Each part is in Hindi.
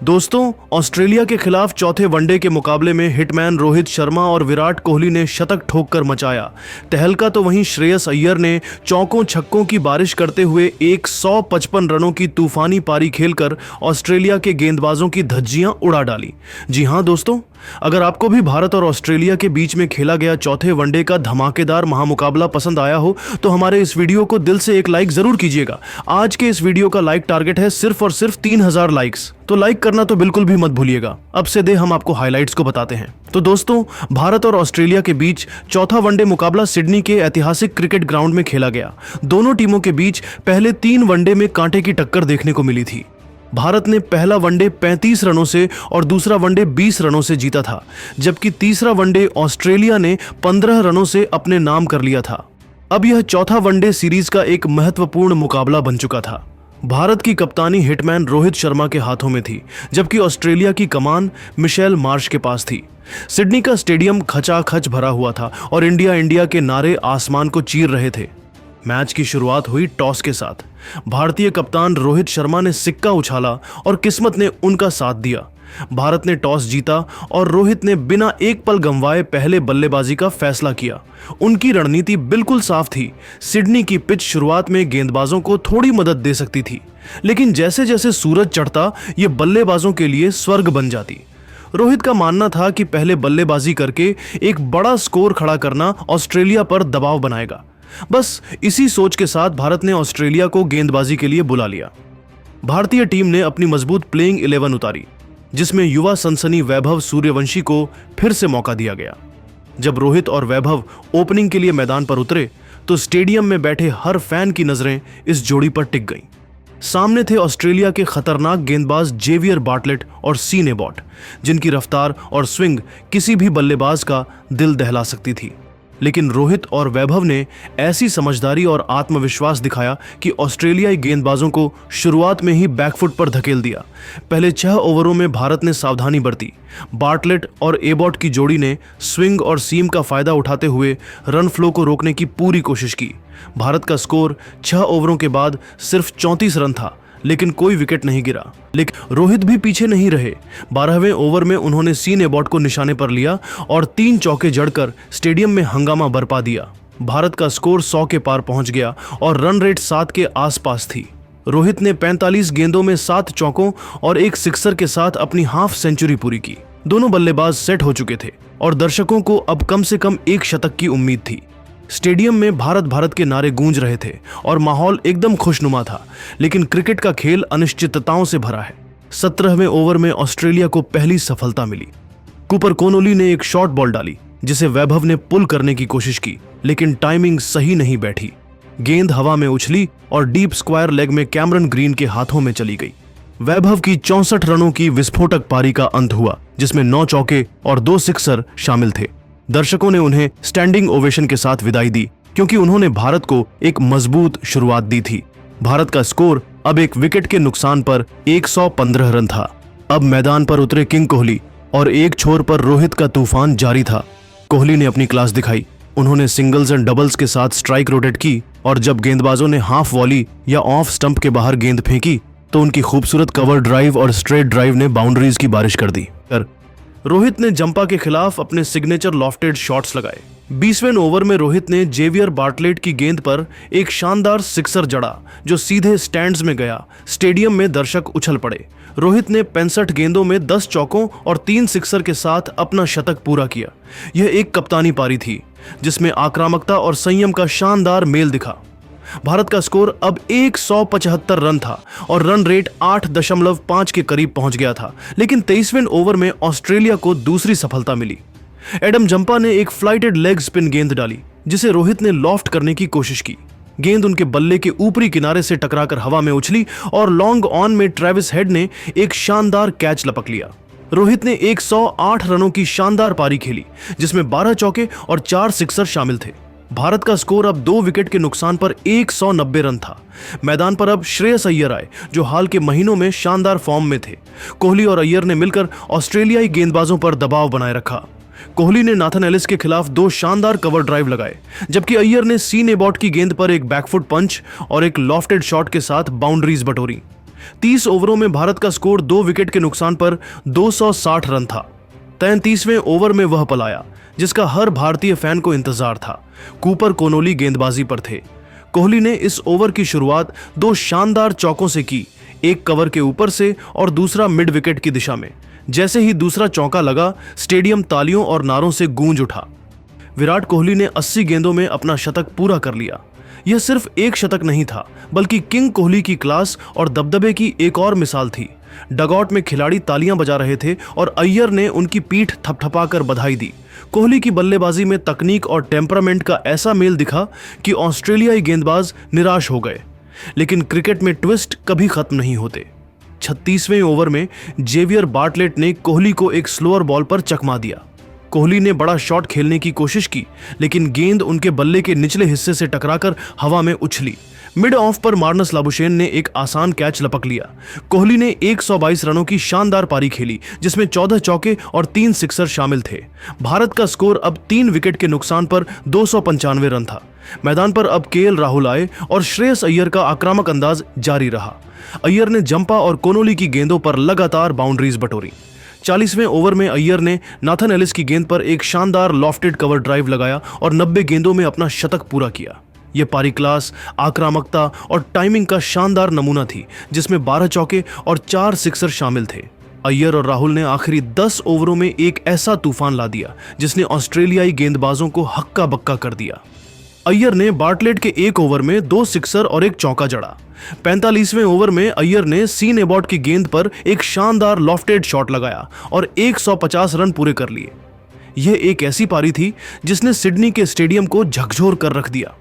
दोस्तों, ऑस्ट्रेलिया के खिलाफ चौथे वनडे के मुकाबले में हिटमैन रोहित शर्मा और विराट कोहली ने शतक ठोककर मचाया तहलका। तो वहीं श्रेयस अय्यर ने चौकों छक्कों की बारिश करते हुए 155 रनों की तूफानी पारी खेलकर ऑस्ट्रेलिया के गेंदबाजों की धज्जियां उड़ा डाली। जी हां दोस्तों, अगर आपको भी भारत और ऑस्ट्रेलिया के बीच में खेला गया चौथे वनडे का धमाकेदार महामुकाबला पसंद आया हो तो हमारे इस वीडियो को दिल से एक लाइक जरूर कीजिएगा। आज के इस वीडियो का लाइक टारगेट है सिर्फ और सिर्फ 3000 लाइक्स, तो लाइक करना तो बिल्कुल भी मत भूलिएगा। अब से दे हम आपको हाइलाइट्स को बताते हैं। तो दोस्तों, भारत और ऑस्ट्रेलिया के बीच चौथा वनडे मुकाबला सिडनी के ऐतिहासिक क्रिकेट ग्राउंड में खेला गया। दोनों टीमों के बीच पहले 3 वनडे में कांटे की टक्कर देखने को मिली थी। भारत ने पहला वनडे 35 रनों से और दूसरा वनडे 20 रनों से जीता था, जबकि तीसरा वनडे ऑस्ट्रेलिया ने 15 रनों से अपने नाम कर लिया था। अब यह चौथा वनडे सीरीज का एक महत्वपूर्ण मुकाबला बन चुका था। भारत की कप्तानी हिटमैन रोहित शर्मा के हाथों में थी, जबकि ऑस्ट्रेलिया की कमान मिशेल मार्श के पास थी। सिडनी का स्टेडियम खचाखच भरा हुआ था और इंडिया के नारे आसमान को चीर रहे थे। मैच की शुरुआत हुई टॉस के साथ। भारतीय कप्तान रोहित शर्मा ने सिक्का उछाला और किस्मत ने उनका साथ दिया। भारत ने टॉस जीता और रोहित ने बिना एक पल गंवाए पहले बल्लेबाजी का फैसला किया। उनकी रणनीति बिल्कुल साफ थी। सिडनी की पिच शुरुआत में गेंदबाजों को थोड़ी मदद दे सकती थी, लेकिन जैसे जैसे सूरज चढ़ता ये बल्लेबाजों के लिए स्वर्ग बन जाती। रोहित का मानना था कि पहले बल्लेबाजी करके एक बड़ा स्कोर खड़ा करना ऑस्ट्रेलिया पर दबाव बनाएगा। बस इसी सोच के साथ भारत ने ऑस्ट्रेलिया को गेंदबाजी के लिए बुला लिया। भारतीय टीम ने अपनी मजबूत प्लेइंग 11 उतारी, जिसमें युवा सनसनी वैभव सूर्यवंशी को फिर से मौका दिया गया। जब रोहित और वैभव ओपनिंग के लिए मैदान पर उतरे तो स्टेडियम में बैठे हर फैन की नजरें इस जोड़ी पर टिक गईं। सामने थे ऑस्ट्रेलिया के खतरनाक गेंदबाज जेवियर बार्टलेट और सीन एबॉट, जिनकी रफ्तार और स्विंग किसी भी बल्लेबाज का दिल दहला सकती थी। लेकिन रोहित और वैभव ने ऐसी समझदारी और आत्मविश्वास दिखाया कि ऑस्ट्रेलियाई गेंदबाजों को शुरुआत में ही बैकफुट पर धकेल दिया। पहले 6 ओवरों में भारत ने सावधानी बरती। बार्टलेट और एबॉट की जोड़ी ने स्विंग और सीम का फायदा उठाते हुए रन फ्लो को रोकने की पूरी कोशिश की। भारत का स्कोर 6 ओवरों के बाद सिर्फ 34 रन था, लेकिन कोई विकेट नहीं गिरा। लेकिन रोहित भी पीछे नहीं रहे। 12वें ओवर में उन्होंने सीन एबॉट को निशाने पर लिया और 3 चौके जड़कर स्टेडियम में हंगामा बरपा दिया। भारत का स्कोर 100 के पार पहुंच गया और रन रेट 7 के आसपास थी। रोहित ने 45 गेंदों में 7 चौकों और एक सिक्सर के साथ अपनी हाफ सेंचुरी पूरी की। दोनों बल्लेबाज सेट हो चुके थे और दर्शकों को अब कम से कम एक शतक की उम्मीद थी। स्टेडियम में भारत भारत के नारे गूंज रहे थे और माहौल एकदम खुशनुमा था। लेकिन क्रिकेट का खेल अनिश्चितताओं से भरा है। 17वें ओवर में ऑस्ट्रेलिया को पहली सफलता मिली। कूपर कोनोली ने एक शॉर्ट बॉल डाली, जिसे वैभव ने पुल करने की कोशिश की, लेकिन टाइमिंग सही नहीं बैठी। गेंद हवा में उछली और डीप स्क्वायर लेग में कैमरन ग्रीन के हाथों में चली गई। वैभव की 64 रनों की विस्फोटक पारी का अंत हुआ, जिसमें 9 चौके और 2 सिक्सर शामिल थे। दर्शकों ने उन्हें स्टैंडिंग ओवेशन के साथ विदाई दी, क्योंकि उन्होंने भारत को एक मजबूत शुरुआत दी थी। भारत का स्कोर अब एक विकेट के नुकसान पर 115 रन था। अब मैदान पर उतरे किंग कोहली और एक छोर पर रोहित का तूफान जारी था। कोहली ने अपनी क्लास दिखाई। उन्होंने सिंगल्स एंड डबल्स के साथ स्ट्राइक रोटेट की और जब गेंदबाजों ने हाफ वॉली या ऑफ स्टंप के बाहर गेंद फेंकी तो उनकी खूबसूरत कवर ड्राइव और स्ट्रेट ड्राइव ने बाउंड्रीज की बारिश कर दी। रोहित ने जंपा के खिलाफ अपने सिग्नेचर लॉफ्टेड शॉट्स लगाए। 20वें ओवर में रोहित ने जेवियर बार्टलेट की गेंद पर एक शानदार सिक्सर जड़ा, जो सीधे स्टैंड्स में गया। स्टेडियम में दर्शक उछल पड़े। रोहित ने 65 गेंदों में 10 चौकों और 3 सिक्सर के साथ अपना शतक पूरा किया। यह एक कप्तानी पारी थी, जिसमें आक्रामकता और संयम का शानदार मेल दिखा। भारत का स्कोर अब 175 रन था और रन रेट 8.5 के करीब पहुंच गया था। लेकिन 23वें ओवर में ऑस्ट्रेलिया को दूसरी सफलता मिली। एडम जंपा ने एक फ्लाइटेड लेग स्पिन गेंद डाली, जिसे रोहित ने लॉफ्ट करने की कोशिश की। गेंद उनके बल्ले के ऊपरी किनारे से टकराकर हवा में उछली और लॉन्ग ऑन में ट्रेविस हेड ने एक शानदार कैच लपक लिया। रोहित ने 108 रनों की शानदार पारी खेली, जिसमें 12 चौके और 4 सिक्सर शामिल थे। भारत का स्कोर अब 2 विकेट के नुकसान पर 190 रन था। मैदान पर अब श्रेयस अय्यर आए, जो हाल के महीनों में शानदार फॉर्म में थे। कोहली और अय्यर ने मिलकर ऑस्ट्रेलियाई गेंदबाजों पर दबाव बनाए रखा। कोहली ने नाथन एलिस के खिलाफ 2 शानदार कवर ड्राइव लगाए, जबकि अय्यर ने सीन एबॉट की गेंद पर एक बैकफुट पंच और एक लॉफ्टेड शॉट के साथ बाउंड्रीज बटोरी। 30 ओवरों में भारत का स्कोर 2 विकेट के नुकसान पर 260 रन था। 33वें ओवर में वह पल आया जिसका हर भारतीय फैन को इंतजार था। कूपर कोनोली गेंदबाजी पर थे। कोहली ने इस ओवर की शुरुआत 2 शानदार चौकों से की, एक कवर के ऊपर से और दूसरा मिड विकेट की दिशा में। जैसे ही दूसरा चौका लगा, स्टेडियम तालियों और नारों से गूंज उठा। विराट कोहली ने 80 गेंदों में अपना शतक पूरा कर लिया। यह सिर्फ एक शतक नहीं था, बल्कि किंग कोहली की क्लास और दबदबे की एक और मिसाल थी। डगआउट में खिलाड़ी तालियां बजा रहे थे और अय्यर ने उनकी पीठ थपथपाकर बधाई दी। कोहली की बल्लेबाजी में तकनीक और टेम्परामेंट का ऐसा मेल दिखा कि ऑस्ट्रेलियाई गेंदबाज निराश हो गए। लेकिन क्रिकेट में ट्विस्ट कभी खत्म नहीं होते। 36वें ओवर में जेवियर बार्टलेट ने कोहली को एक स्लोअर बॉल पर चकमा दिया। कोहली ने बड़ा शॉट खेलने की कोशिश की, लेकिन गेंद उनके बल्ले के निचले हिस्से से टकराकर हवा में उछली। मिड ऑफ पर मार्नस लाबुशेन ने एक आसान कैच लपक लिया। कोहली ने 122 रनों की शानदार पारी खेली, जिसमें 14 चौके और 3 सिक्सर शामिल थे। भारत का स्कोर अब 3 विकेट के नुकसान पर 295 रन था। मैदान पर अब केएल राहुल आए और श्रेयस अय्यर का आक्रामक अंदाज जारी रहा। अय्यर ने जंपा और कोनोली की गेंदों पर लगातार बाउंड्रीज बटोरी। 40वें ओवर में अय्यर ने नाथन एलिस की गेंद पर एक शानदार लॉफ्टेड कवर ड्राइव लगाया और 90 गेंदों में अपना शतक पूरा किया। यह पारी क्लास, आक्रामकता और टाइमिंग का शानदार नमूना थी, जिसमें 12 चौके और 4 सिक्सर शामिल थे। अय्यर और राहुल ने आखिरी 10 ओवरों में एक ऐसा तूफान ला दिया जिसने ऑस्ट्रेलियाई गेंदबाजों को हक्का बक्का कर दिया। अय्यर ने बार्टलेट के एक ओवर में 2 सिक्सर और एक चौका जड़ा। 45वें ओवर में अय्यर ने सीन एबॉट की गेंद पर एक शानदार लॉफ्टेड शॉट लगाया और 150 रन पूरे कर लिए। यह एक ऐसी पारी थी जिसने सिडनी के स्टेडियम को झकझोर कर रख दिया।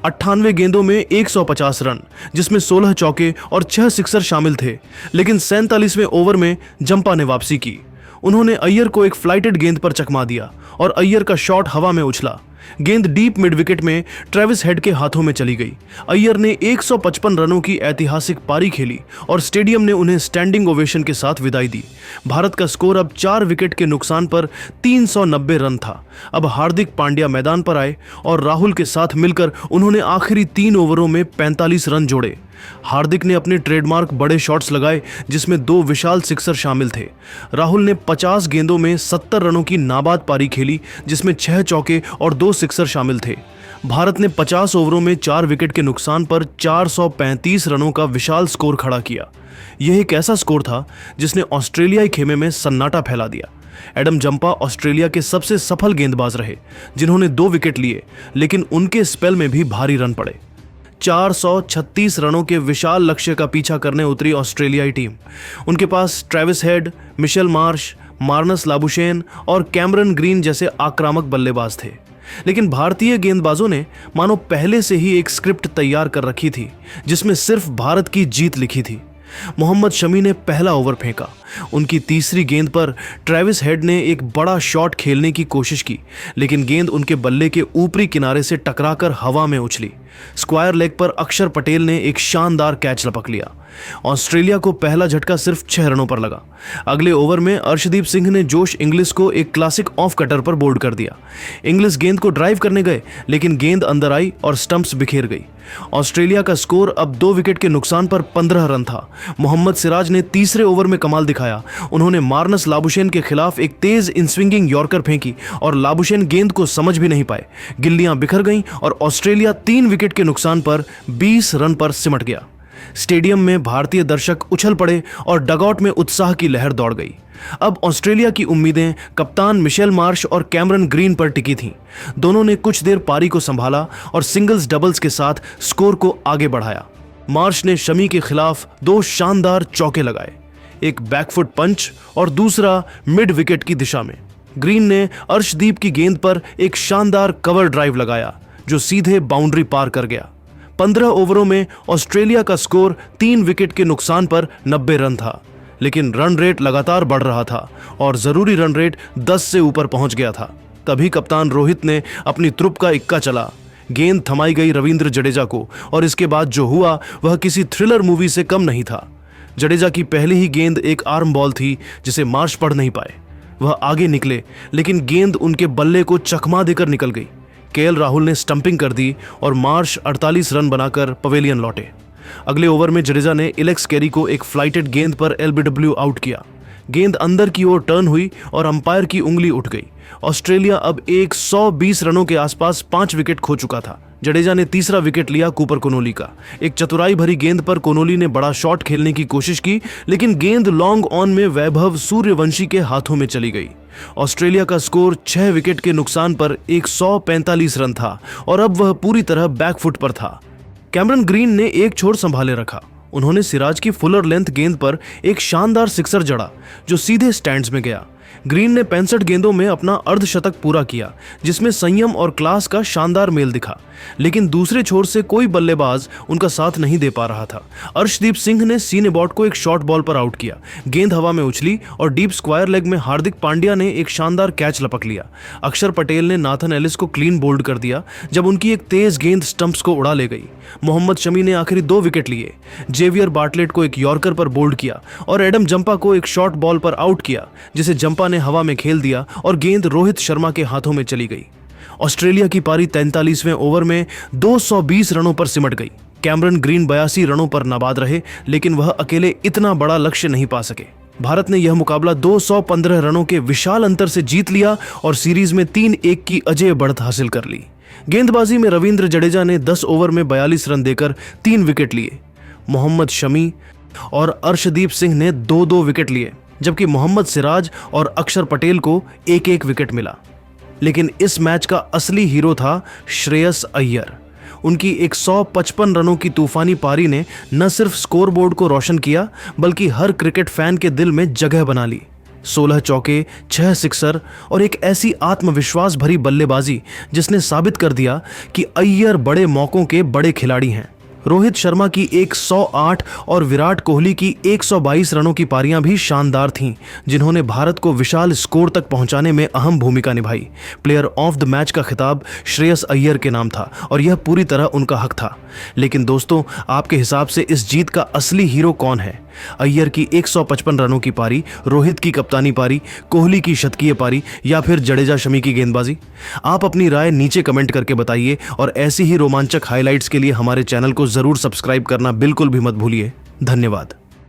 98 गेंदों में 150 रन, जिसमें 16 चौके और 6 सिक्सर शामिल थे। लेकिन 47वें ओवर में जंपा ने वापसी की। उन्होंने अय्यर को एक फ्लाइटेड गेंद पर चकमा दिया और अय्यर का शॉट हवा में उछला। गेंद डीप मिड विकेट में ट्रेविस हेड के हाथों में चली गई। अय्यर ने 155 रनों की ऐतिहासिक पारी खेली और स्टेडियम ने उन्हें स्टैंडिंग ओवेशन के साथ विदाई दी। भारत का स्कोर अब 4 विकेट के नुकसान पर 390 रन था। अब हार्दिक पांड्या मैदान पर आए और राहुल के साथ मिलकर उन्होंने आखिरी 3 ओवरों में 45 रन जोड़े। हार्दिक ने अपने ट्रेडमार्क बड़े शॉट्स लगाए, जिसमें 2 विशाल सिक्सर शामिल थे। राहुल ने 50 गेंदों में 70 रनों की नाबाद पारी खेली, जिसमें 6 चौके और 2 सिक्सर शामिल थे। भारत ने 50 ओवरों में 4 विकेट के नुकसान पर 435 रनों का विशाल स्कोर खड़ा किया। यह एक ऐसा स्कोर था जिसने ऑस्ट्रेलियाई खेमे में सन्नाटा फैला दिया। एडम जंपा ऑस्ट्रेलिया के सबसे सफल गेंदबाज रहे, जिन्होंने 2 विकेट लिए, लेकिन उनके स्पेल में भी भारी रन पड़े। 436 रनों के विशाल लक्ष्य का पीछा करने उतरी ऑस्ट्रेलियाई टीम। उनके पास Travis Head, Mitchell Marsh, Marnus Labuschagne और कैमरन ग्रीन जैसे आक्रामक बल्लेबाज थे। लेकिन भारतीय गेंदबाजों ने मानो पहले से ही एक स्क्रिप्ट तैयार कर रखी थी, जिसमें सिर्फ भारत की जीत लिखी थी। मोहम्मद शमी ने पहला ओवर फेंका। उनकी तीसरी गेंद पर ट्रेविस हेड ने एक बड़ा शॉट खेलने की कोशिश की, लेकिन गेंद उनके बल्ले के ऊपरी किनारे से टकराकर हवा में उछली। स्क्वायर लेग पर अक्षर पटेल ने एक शानदार कैच लपक लिया। ऑस्ट्रेलिया को पहला झटका सिर्फ 6 रनों पर लगा। अगले ओवर में अर्शदीप सिंह ने जोश इंग्लिश को एक क्लासिक ऑफ कटर पर बोल्ड कर दिया। इंग्लिश गेंद को ड्राइव करने गए, लेकिन गेंद अंदर आई और स्टंप्स बिखेर गई। ऑस्ट्रेलिया का स्कोर अब 2 विकेट के नुकसान पर 15 रन था। मोहम्मद सिराज ने तीसरे ओवर में कमाल दिखाया। उन्होंने मार्नस लाबुशेन के खिलाफ एक तेज इन स्विंगिंग यॉर्कर फेंकी और लाबुशेन गेंद को समझ भी नहीं पाए। गिल्लियां बिखर गईं और ऑस्ट्रेलिया 3 विकेट के नुकसान पर 20 रन पर सिमट गया। स्टेडियम में भारतीय दर्शक उछल पड़े और डगआउट में उत्साह की लहर दौड़ गई। अब ऑस्ट्रेलिया की उम्मीदें कप्तान मिशेल मार्श और कैमरन ग्रीन पर टिकी थीं। दोनों ने कुछ देर पारी को संभाला और सिंगल्स डबल्स के साथ स्कोर को आगे बढ़ाया। मार्श ने शमी के खिलाफ 2 शानदार चौके लगाए, एक बैकफुट पंच और दूसरा मिड विकेट की दिशा में। ग्रीन ने अर्शदीप की गेंद पर एक शानदार कवर ड्राइव लगाया, जो सीधे बाउंड्री पार कर गया। 15 ओवरों में ऑस्ट्रेलिया का स्कोर 3 विकेट के नुकसान पर 90 रन था, लेकिन रन रेट लगातार बढ़ रहा था और जरूरी रन रेट 10 से ऊपर पहुंच गया था। तभी कप्तान रोहित ने अपनी त्रुप का इक्का चला। गेंद थमाई गई रविंद्र जडेजा को और इसके बाद जो हुआ वह किसी थ्रिलर मूवी से कम नहीं था। जडेजा की पहली ही गेंद एक आर्म बॉल थी, जिसे मार्श पढ़ नहीं पाए। वह आगे निकले, लेकिन गेंद उनके बल्ले को चकमा देकर निकल गई। केएल राहुल ने स्टंपिंग कर दी और मार्श 48 रन बनाकर पवेलियन लौटे। अगले ओवर में जडेजा ने एलेक्स कैरी को एक फ्लाइटेड गेंद पर एलबीडब्ल्यू आउट किया। गेंद अंदर की ओर टर्न हुई और अंपायर की उंगली उठ गई। ऑस्ट्रेलिया अब 120 रनों के आसपास 5 विकेट खो चुका था। जडेजा ने तीसरा विकेट लिया कूपर कोनोली का। एक चतुराई भरी गेंद पर कोनोली ने बड़ा शॉट खेलने की कोशिश की, लेकिन गेंद लॉन्ग ऑन में वैभव सूर्यवंशी के हाथों में चली गई। ऑस्ट्रेलिया का स्कोर 6 विकेट के नुकसान पर 145 रन था और अब वह पूरी तरह बैकफुट पर था। कैमरन ग्रीन ने एक छोर संभाले रखा। उन्होंने सिराज की फुलर लेंथ गेंद पर एक शानदार सिक्सर जड़ा जो सीधे स्टैंड्स में गया। ग्रीन ने 65 गेंदों में अपना अर्धशतक पूरा किया, जिसमें संयम और क्लास का शानदार मेल दिखा, लेकिन दूसरे छोर से कोई बल्लेबाज उनका साथ नहीं दे पा रहा था। अर्शदीप सिंह ने सीने बॉट को एक शॉर्ट बॉल पर आउट किया। गेंद हवा में उछली और डीप स्क्वायर लेग में हार्दिक पांड्या ने एक शानदार कैच लपक लिया। अक्षर पटेल ने नाथन एलिस को क्लीन बोल्ड कर दिया जब उनकी एक तेज गेंद स्टंप्स को उड़ा ले गई। मोहम्मद शमी ने आखिरी 2 विकेट लिए। जेवियर बार्टलेट को एक यॉर्कर पर बोल्ड किया और एडम जंपा को एक शॉर्ट बॉल पर आउट किया, जिसे जंपा ने हवा में खेल दिया और गेंद रोहित शर्मा के हाथों में चली गई। ऑस्ट्रेलिया की पारी 43वें ओवर में 220 रनों पर सिमट गई। कैमरन ग्रीन 82 रनों पर नाबाद रहे, लेकिन वह अकेले इतना बड़ा लक्ष्य नहीं पा सके। भारत ने यह मुकाबला 215 रनों के विशाल अंतर से जीत लिया और सीरीज में 3-1 की अजेय बढ़त हासिल कर ली। गेंदबाजी में रविंद्र जडेजा ने 10 ओवर में 42 रन देकर 3 विकेट लिए। मोहम्मद शमी और अर्शदीप सिंह ने 2-2 विकेट लिए, जबकि मोहम्मद सिराज और अक्षर पटेल को 1-1 विकेट मिला। लेकिन इस मैच का असली हीरो था श्रेयस अय्यर। उनकी 155 रनों की तूफानी पारी ने न सिर्फ स्कोरबोर्ड को रोशन किया, बल्कि हर क्रिकेट फैन के दिल में जगह बना ली। 16 चौके, 6 सिक्सर और एक ऐसी आत्मविश्वास भरी बल्लेबाजी जिसने साबित कर दिया कि अय्यर बड़े मौकों के बड़े खिलाड़ी हैं। रोहित शर्मा की 108 और विराट कोहली की 122 रनों की पारियां भी शानदार थीं, जिन्होंने भारत को विशाल स्कोर तक पहुंचाने में अहम भूमिका निभाई। प्लेयर ऑफ द मैच का खिताब श्रेयस अय्यर के नाम था और यह पूरी तरह उनका हक था। लेकिन दोस्तों, आपके हिसाब से इस जीत का असली हीरो कौन है? अय्यर की 155 रनों की पारी, रोहित की कप्तानी पारी, कोहली की शतकीय पारी या फिर जडेजा शमी की गेंदबाजी? आप अपनी राय नीचे कमेंट करके बताइए और ऐसी ही रोमांचक हाइलाइट्स के लिए हमारे चैनल को जरूर सब्सक्राइब करना बिल्कुल भी मत भूलिए। धन्यवाद।